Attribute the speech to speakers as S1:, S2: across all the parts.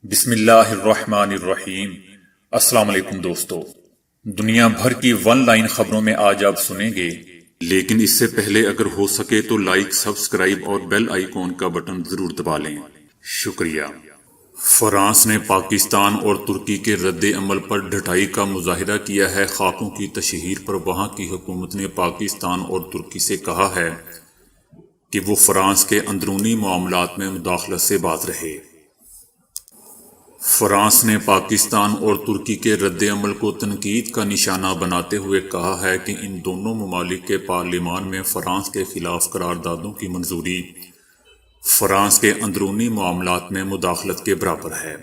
S1: بسم اللہ الرحمن الرحیم۔ السلام علیکم دوستو، دنیا بھر کی ون لائن خبروں میں آج آپ سنیں گے، لیکن اس سے پہلے اگر ہو سکے تو لائک، سبسکرائب اور بیل آئیکن کا بٹن ضرور دبا لیں۔ شکریہ۔ فرانس نے پاکستان اور ترکی کے رد عمل پر ڈٹائی کا مظاہرہ کیا ہے۔ خاکوں کی تشہیر پر وہاں کی حکومت نے پاکستان اور ترکی سے کہا ہے کہ وہ فرانس کے اندرونی معاملات میں مداخلت سے باز رہے۔ فرانس نے پاکستان اور ترکی کے رد عمل کو تنقید کا نشانہ بناتے ہوئے کہا ہے کہ ان دونوں ممالک کے پارلیمان میں فرانس کے خلاف قراردادوں کی منظوری فرانس کے اندرونی معاملات میں مداخلت کے برابر ہے۔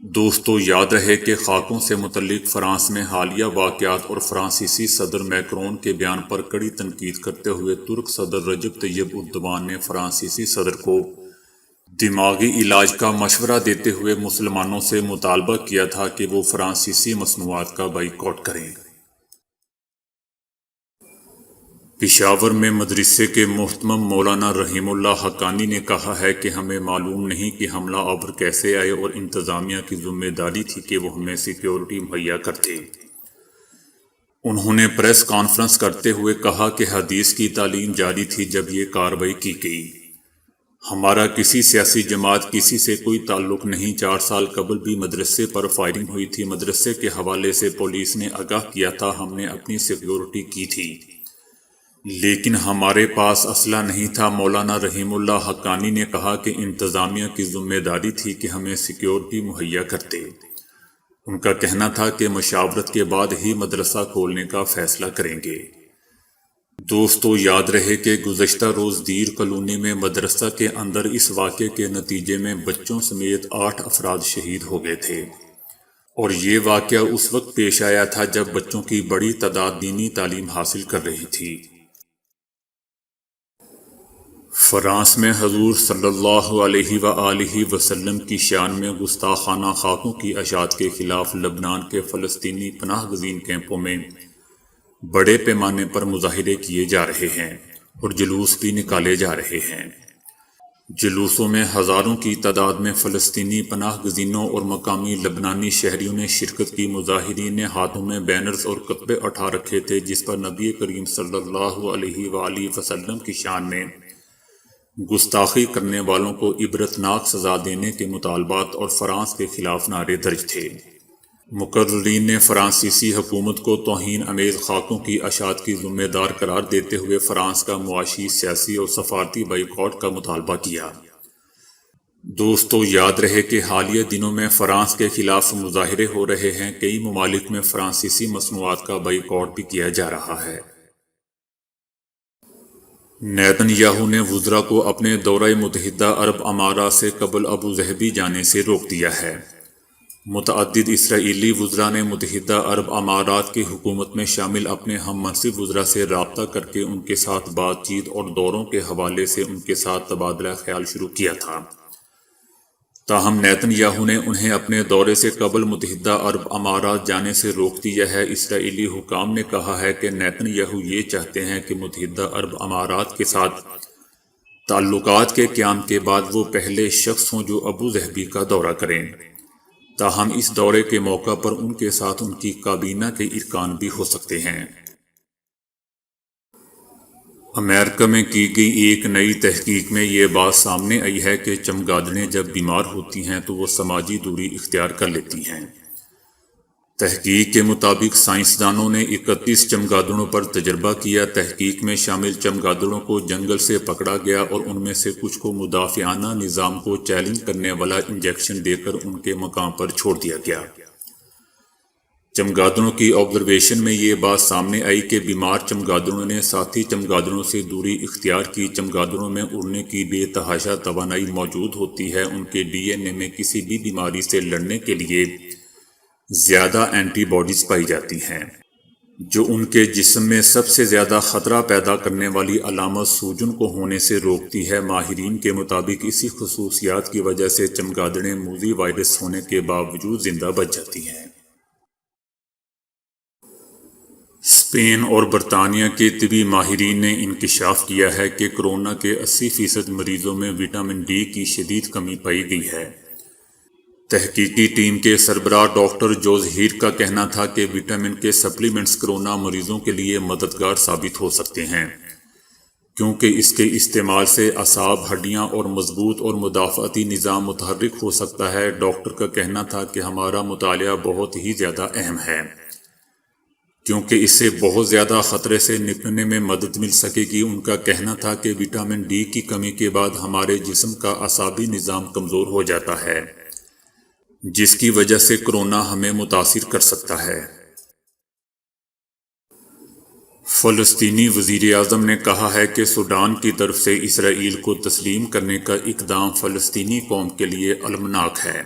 S1: دوستو، یاد رہے کہ خاکوں سے متعلق فرانس میں حالیہ واقعات اور فرانسیسی صدر میکرون کے بیان پر کڑی تنقید کرتے ہوئے ترک صدر رجب طیب اردوان نے فرانسیسی صدر کو دماغی علاج کا مشورہ دیتے ہوئے مسلمانوں سے مطالبہ کیا تھا کہ وہ فرانسیسی مصنوعات کا بائیکاٹ کریں۔ پشاور میں مدرسے کے محترم مولانا رحیم اللہ حقانی نے کہا ہے کہ ہمیں معلوم نہیں کہ حملہ آور کیسے آئے اور انتظامیہ کی ذمہ داری تھی کہ وہ ہمیں سیکیورٹی مہیا کرتے۔ انہوں نے پریس کانفرنس کرتے ہوئے کہا کہ حدیث کی تعلیم جاری تھی جب یہ کارروائی کی گئی۔ ہمارا کسی سیاسی جماعت کسی سے کوئی تعلق نہیں۔ 4 سال قبل بھی مدرسے پر فائرنگ ہوئی تھی۔ مدرسے کے حوالے سے پولیس نے آگاہ کیا تھا، ہم نے اپنی سیکیورٹی کی تھی، لیکن ہمارے پاس اسلحہ نہیں تھا۔ مولانا رحیم اللہ حقانی نے کہا کہ انتظامیہ کی ذمہ داری تھی کہ ہمیں سیکیورٹی مہیا کرتے۔ ان کا کہنا تھا کہ مشاورت کے بعد ہی مدرسہ کھولنے کا فیصلہ کریں گے۔ دوستو، یاد رہے کہ گزشتہ روز دیر کالونی میں مدرسہ کے اندر اس واقعے کے نتیجے میں بچوں سمیت 8 افراد شہید ہو گئے تھے، اور یہ واقعہ اس وقت پیش آیا تھا جب بچوں کی بڑی تعداد دینی تعلیم حاصل کر رہی تھی۔ فرانس میں حضور صلی اللہ علیہ وآلہ وسلم کی شان میں گستاخانہ خاکوں کی اشاعت کے خلاف لبنان کے فلسطینی پناہ گزین کیمپوں میں بڑے پیمانے پر مظاہرے کیے جا رہے ہیں اور جلوس بھی نکالے جا رہے ہیں۔ جلوسوں میں ہزاروں کی تعداد میں فلسطینی پناہ گزینوں اور مقامی لبنانی شہریوں نے شرکت کی۔ مظاہرین نے ہاتھوں میں بینرز اور کتبے اٹھا رکھے تھے جس پر نبی کریم صلی اللہ علیہ وآلہ وسلم کی شان میں گستاخی کرنے والوں کو عبرتناک سزا دینے کے مطالبات اور فرانس کے خلاف نعرے درج تھے۔ مقررین نے فرانسیسی حکومت کو توہین امیز خاکوں کی اشاعت کی ذمہ دار قرار دیتے ہوئے فرانس کا معاشی، سیاسی اور سفارتی بائیکاٹ کا مطالبہ کیا۔ دوستو، یاد رہے کہ حالیہ دنوں میں فرانس کے خلاف مظاہرے ہو رہے ہیں۔ کئی ممالک میں فرانسیسی مصنوعات کا بائیکاٹ بھی کیا جا رہا ہے۔ نیتن یاہو نے وزراء کو اپنے دورہ متحدہ عرب امارات سے قبل ابوظہبی جانے سے روک دیا ہے۔ متعدد اسرائیلی وزراء نے متحدہ عرب امارات کی حکومت میں شامل اپنے ہم منصب وزراء سے رابطہ کر کے ان کے ساتھ بات چیت اور دوروں کے حوالے سے ان کے ساتھ تبادلہ خیال شروع کیا تھا، تاہم نیتن یاہو نے انہیں اپنے دورے سے قبل متحدہ عرب امارات جانے سے روک دیا ہے۔ اسرائیلی حکام نے کہا ہے کہ نیتن یاہو یہ چاہتے ہیں کہ متحدہ عرب امارات کے ساتھ تعلقات کے قیام کے بعد وہ پہلے شخص ہوں جو ابوظہبی کا دورہ کریں، تاہم اس دورے کے موقع پر ان کے ساتھ ان کی کابینہ کے ارکان بھی ہو سکتے ہیں۔ امریکہ میں کی گئی ایک نئی تحقیق میں یہ بات سامنے آئی ہے کہ چمگادڑیں جب بیمار ہوتی ہیں تو وہ سماجی دوری اختیار کر لیتی ہیں۔ تحقیق کے مطابق سائنسدانوں نے 31 چمگادڑوں پر تجربہ کیا۔ تحقیق میں شامل چمگادڑوں کو جنگل سے پکڑا گیا اور ان میں سے کچھ کو مدافعانہ نظام کو چیلنج کرنے والا انجیکشن دے کر ان کے مقام پر چھوڑ دیا گیا۔ چمگادڑوں کی آبزرویشن میں یہ بات سامنے آئی کہ بیمار چمگادڑوں نے ساتھی چمگادڑوں سے دوری اختیار کی۔ چمگادڑوں میں اڑنے کی بے تحاشا توانائی موجود ہوتی ہے۔ ان کے ڈی این اے میں کسی بھی بیماری سے لڑنے کے لیے زیادہ اینٹی باڈیز پائی جاتی ہیں، جو ان کے جسم میں سب سے زیادہ خطرہ پیدا کرنے والی علامت سوجن کو ہونے سے روکتی ہے۔ ماہرین کے مطابق اسی خصوصیات کی وجہ سے چمگادڑیں موذی وائرس ہونے کے باوجود زندہ بچ جاتی ہیں۔ اسپین اور برطانیہ کے طبی ماہرین نے انکشاف کیا ہے کہ کورونا کے 80% مریضوں میں وٹامن ڈی کی شدید کمی پائی گئی ہے۔ تحقیقی ٹیم کے سربراہ ڈاکٹر جوز ہیر کا کہنا تھا کہ وٹامن کے سپلیمنٹس کورونا مریضوں کے لیے مددگار ثابت ہو سکتے ہیں کیونکہ اس کے استعمال سے اعصاب، ہڈیاں اور مضبوط اور مدافعتی نظام متحرک ہو سکتا ہے۔ ڈاکٹر کا کہنا تھا کہ ہمارا مطالعہ بہت ہی زیادہ اہم ہے کیونکہ اس سے بہت زیادہ خطرے سے نپٹنے میں مدد مل سکے گی۔ ان کا کہنا تھا کہ وٹامن ڈی کی کمی کے بعد ہمارے جسم کا اعصابی نظام کمزور ہو جاتا ہے جس کی وجہ سے کورونا ہمیں متاثر کر سکتا ہے۔ فلسطینی وزیراعظم نے کہا ہے کہ سوڈان کی طرف سے اسرائیل کو تسلیم کرنے کا اقدام فلسطینی قوم کے لیے المناک ہے۔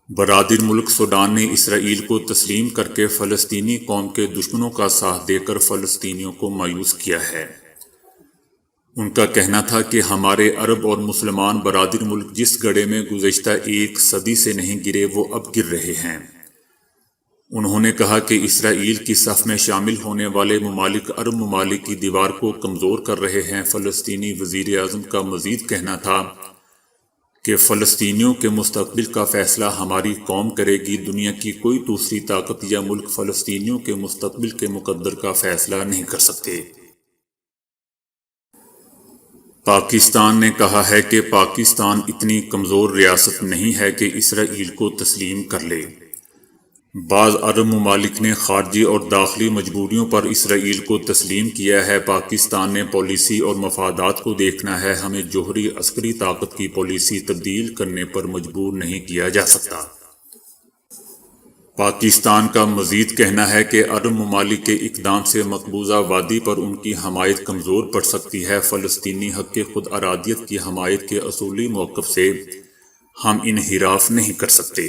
S1: برادر ملک سوڈان نے اسرائیل کو تسلیم کر کے فلسطینی قوم کے دشمنوں کا ساتھ دے کر فلسطینیوں کو مایوس کیا ہے۔ ان کا کہنا تھا کہ ہمارے عرب اور مسلمان برادر ملک جس گڑھے میں گزشتہ ایک صدی سے نہیں گرے وہ اب گر رہے ہیں۔ انہوں نے کہا کہ اسرائیل کی صف میں شامل ہونے والے ممالک عرب ممالک کی دیوار کو کمزور کر رہے ہیں۔ فلسطینی وزیر اعظم کا مزید کہنا تھا کہ فلسطینیوں کے مستقبل کا فیصلہ ہماری قوم کرے گی، دنیا کی کوئی دوسری طاقت یا ملک فلسطینیوں کے مستقبل کے مقدر کا فیصلہ نہیں کر سکتے۔ پاکستان نے کہا ہے کہ پاکستان اتنی کمزور ریاست نہیں ہے کہ اسرائیل کو تسلیم کر لے۔ بعض عرب ممالک نے خارجی اور داخلی مجبوریوں پر اسرائیل کو تسلیم کیا ہے۔ پاکستان نے پالیسی اور مفادات کو دیکھنا ہے، ہمیں جوہری عسکری طاقت کی پالیسی تبدیل کرنے پر مجبور نہیں کیا جا سکتا۔ پاکستان کا مزید کہنا ہے کہ عرب ممالک کے اقدام سے مقبوضہ وادی پر ان کی حمایت کمزور پڑ سکتی ہے۔ فلسطینی حق خود ارادیت کی حمایت کے اصولی موقف سے ہم انحراف نہیں کر سکتے۔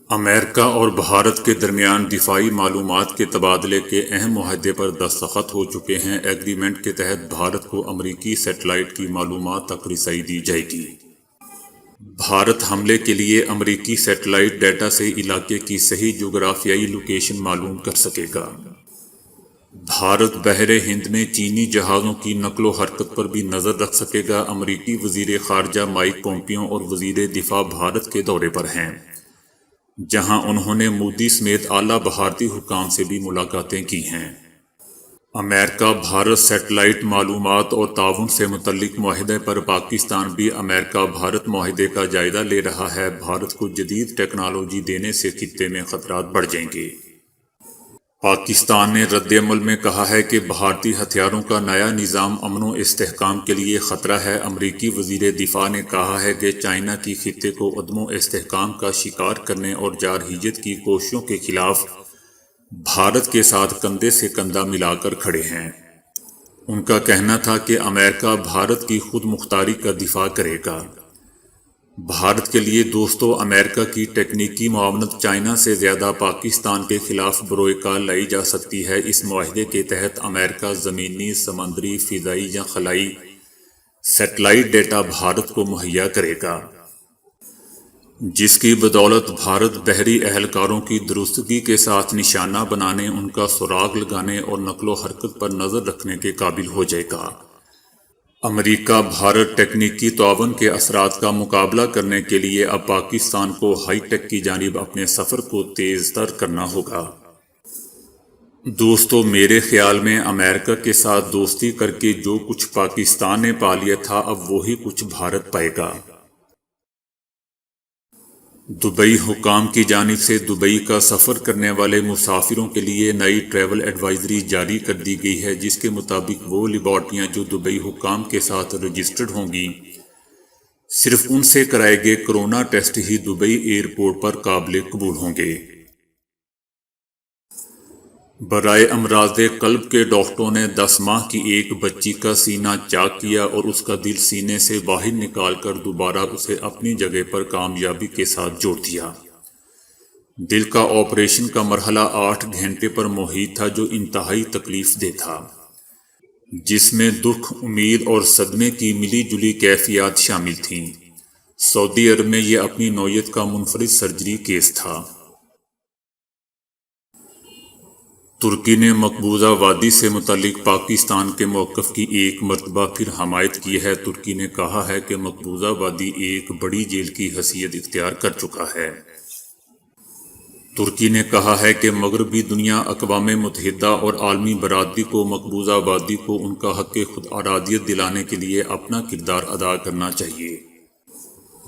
S1: امریکہ اور بھارت کے درمیان دفاعی معلومات کے تبادلے کے اہم معاہدے پر دستخط ہو چکے ہیں۔ ایگریمنٹ کے تحت بھارت کو امریکی سیٹلائٹ کی معلومات تک رسائی دی جائے گی۔ بھارت حملے کے لیے امریکی سیٹلائٹ ڈیٹا سے علاقے کی صحیح جغرافیائی لوکیشن معلوم کر سکے گا۔ بھارت بحر ہند میں چینی جہازوں کی نقل و حرکت پر بھی نظر رکھ سکے گا۔ امریکی وزیر خارجہ مائک پومپیو اور وزیر دفاع بھارت کے دورے پر ہیں، جہاں انہوں نے مودی سمیت اعلیٰ بھارتی حکام سے بھی ملاقاتیں کی ہیں۔ امریکہ بھارت سیٹلائٹ معلومات اور تعاون سے متعلق معاہدے پر پاکستان بھی امریکہ بھارت معاہدے کا جائزہ لے رہا ہے۔ بھارت کو جدید ٹیکنالوجی دینے سے خطے میں خطرات بڑھ جائیں گے۔ پاکستان نے رد عمل میں کہا ہے کہ بھارتی ہتھیاروں کا نیا نظام امن و استحکام کے لیے خطرہ ہے۔ امریکی وزیر دفاع نے کہا ہے کہ چائنا کی خطے کو عدم و استحکام کا شکار کرنے اور جارحیت کی کوششوں کے خلاف بھارت کے ساتھ کندھے سے کندھا ملا کر کھڑے ہیں۔ ان کا کہنا تھا کہ امریکہ بھارت کی خود مختاری کا دفاع کرے گا۔ بھارت کے لیے دوستو، امریکہ کی ٹیکنیکی معاونت چائنا سے زیادہ پاکستان کے خلاف بروئے کار لائی جا سکتی ہے۔ اس معاہدے کے تحت امریکہ زمینی، سمندری، فضائی یا خلائی سیٹلائٹ ڈیٹا بھارت کو مہیا کرے گا، جس کی بدولت بھارت بحری اہلکاروں کی درستگی کے ساتھ نشانہ بنانے، ان کا سراغ لگانے اور نقل و حرکت پر نظر رکھنے کے قابل ہو جائے گا۔ امریکہ بھارت ٹیکنیکی تعاون کے اثرات کا مقابلہ کرنے کے لیے اب پاکستان کو ہائی ٹیک کی جانب اپنے سفر کو تیز تر کرنا ہوگا۔ دوستو، میرے خیال میں امریکہ کے ساتھ دوستی کر کے جو کچھ پاکستان نے پا لیا تھا، اب وہی کچھ بھارت پائے گا۔ دبئی حکام کی جانب سے دبئی کا سفر کرنے والے مسافروں کے لیے نئی ٹریول ایڈوائزری جاری کر دی گئی ہے، جس کے مطابق وہ لیبارٹریاں جو دبئی حکام کے ساتھ رجسٹرڈ ہوں گی، صرف ان سے کرائے گئے کورونا ٹیسٹ ہی دبئی ایئرپورٹ پر قابل قبول ہوں گے۔ برائے امراض قلب کے ڈاکٹروں نے 10 ماہ کی ایک بچی کا سینہ چاک کیا اور اس کا دل سینے سے باہر نکال کر دوبارہ اسے اپنی جگہ پر کامیابی کے ساتھ جوڑ دیا۔ دل کا آپریشن کا مرحلہ 8 گھنٹے پر محیط تھا، جو انتہائی تکلیف دہ تھا، جس میں دکھ، امید اور صدمے کی ملی جلی کیفیات شامل تھیں۔ سعودی عرب میں یہ اپنی نوعیت کا منفرد سرجری کیس تھا۔ ترکی نے مقبوضہ وادی سے متعلق پاکستان کے موقف کی ایک مرتبہ پھر حمایت کی ہے۔ ترکی نے کہا ہے کہ مقبوضہ وادی ایک بڑی جیل کی حیثیت اختیار کر چکا ہے۔ ترکی نے کہا ہے کہ مغربی دنیا اقوام متحدہ اور عالمی برادری کو مقبوضہ وادی کو ان کا حق خود ارادیت دلانے کے لیے اپنا کردار ادا کرنا چاہیے۔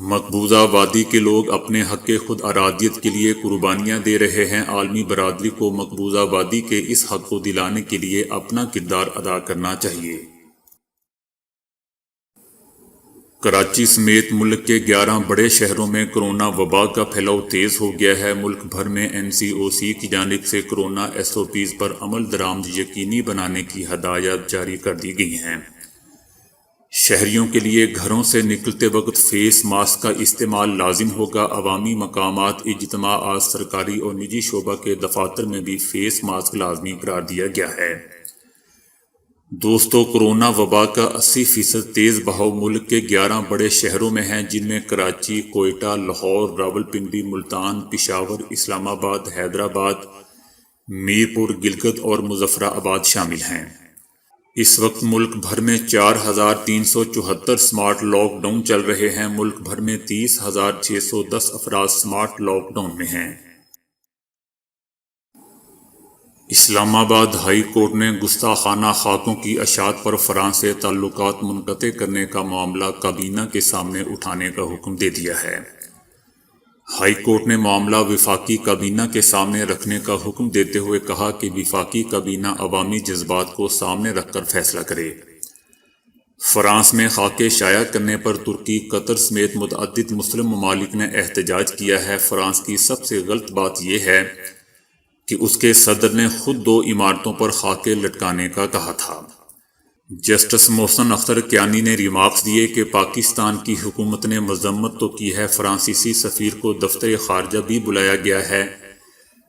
S1: مقبوضہ وادی کے لوگ اپنے حق خود ارادیت کے لیے قربانیاں دے رہے ہیں۔ عالمی برادری کو مقبوضہ وادی کے اس حق کو دلانے کے لیے اپنا کردار ادا کرنا چاہیے۔ کراچی سمیت ملک کے 11 بڑے شہروں میں کرونا وبا کا پھیلاؤ تیز ہو گیا ہے۔ ملک بھر میں NCOC کی جانب سے کرونا SOPs پر عمل درآمد یقینی بنانے کی ہدایات جاری کر دی گئی ہیں۔ شہریوں کے لیے گھروں سے نکلتے وقت فیس ماسک کا استعمال لازم ہوگا۔ عوامی مقامات، اجتماعات، سرکاری اور نجی شعبہ کے دفاتر میں بھی فیس ماسک لازمی قرار دیا گیا ہے۔ دوستو، کرونا وبا کا 80% تیز بہاؤ ملک کے 11 بڑے شہروں میں ہیں، جن میں کراچی، کوئٹہ، لاہور، راولپنڈی، ملتان، پشاور، اسلام آباد، حیدرآباد، میرپور، گلگت اور مظفرآباد شامل ہیں۔ اس وقت ملک بھر میں 4374 سمارٹ لاک ڈاؤن چل رہے ہیں۔ ملک بھر میں 30,610 افراد سمارٹ لاک ڈاؤن میں ہیں۔ اسلام آباد ہائی کورٹ نے گستاخانہ خاکوں کی اشاعت پر فرانس سے تعلقات منقطع کرنے کا معاملہ کابینہ کے سامنے اٹھانے کا حکم دے دیا ہے۔ ہائی کورٹ نے معاملہ وفاقی کابینہ کے سامنے رکھنے کا حکم دیتے ہوئے کہا کہ وفاقی کابینہ عوامی جذبات کو سامنے رکھ کر فیصلہ کرے۔ فرانس میں خاکے شائع کرنے پر ترکی، قطر سمیت متعدد مسلم ممالک نے احتجاج کیا ہے۔ فرانس کی سب سے غلط بات یہ ہے کہ اس کے صدر نے خود 2 عمارتوں پر خاکے لٹکانے کا کہا تھا۔ جسٹس محسن اختر کیانی نے ریمارکس دیے کہ پاکستان کی حکومت نے مذمت تو کی ہے، فرانسیسی سفیر کو دفتر خارجہ بھی بلایا گیا ہے،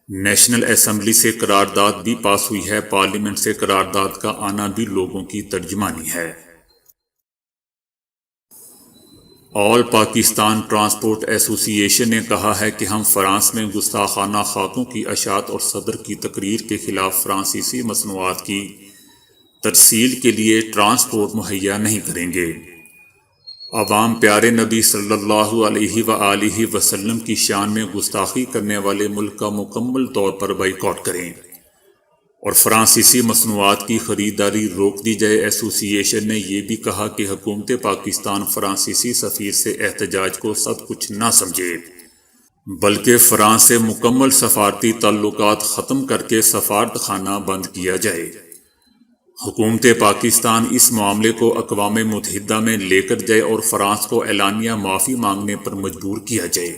S1: نیشنل اسمبلی سے قرارداد بھی پاس ہوئی ہے، پارلیمنٹ سے قرارداد کا آنا بھی لوگوں کی ترجمانی ہے۔ آل پاکستان ٹرانسپورٹ ایسوسی ایشن نے کہا ہے کہ ہم فرانس میں گستاخانہ خاکوں کی اشاعت اور صدر کی تقریر کے خلاف فرانسیسی مصنوعات کی ترسیل کے لیے ٹرانسپورٹ مہیا نہیں کریں گے۔ عوام پیارے نبی صلی اللہ علیہ وآلہ وسلم کی شان میں گستاخی کرنے والے ملک کا مکمل طور پر بائیکاٹ کریں اور فرانسیسی مصنوعات کی خریداری روک دی جائے۔ ایسوسی ایشن نے یہ بھی کہا کہ حکومت پاکستان فرانسیسی سفیر سے احتجاج کو سب کچھ نہ سمجھے، بلکہ فرانس سے مکمل سفارتی تعلقات ختم کر کے سفارت خانہ بند کیا جائے۔ حکومت پاکستان اس معاملے کو اقوام متحدہ میں لے کر جائے اور فرانس کو اعلانیہ معافی مانگنے پر مجبور کیا جائے۔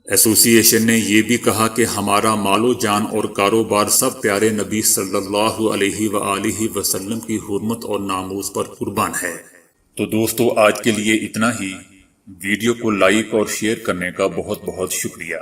S1: ایسوسی ایشن نے یہ بھی کہا کہ ہمارا مال و جان اور کاروبار سب پیارے نبی صلی اللہ علیہ وآلہ وسلم کی حرمت اور ناموس پر قربان ہے۔ تو دوستو، آج کے لیے اتنا ہی۔ ویڈیو کو لائک اور شیئر کرنے کا بہت بہت شکریہ۔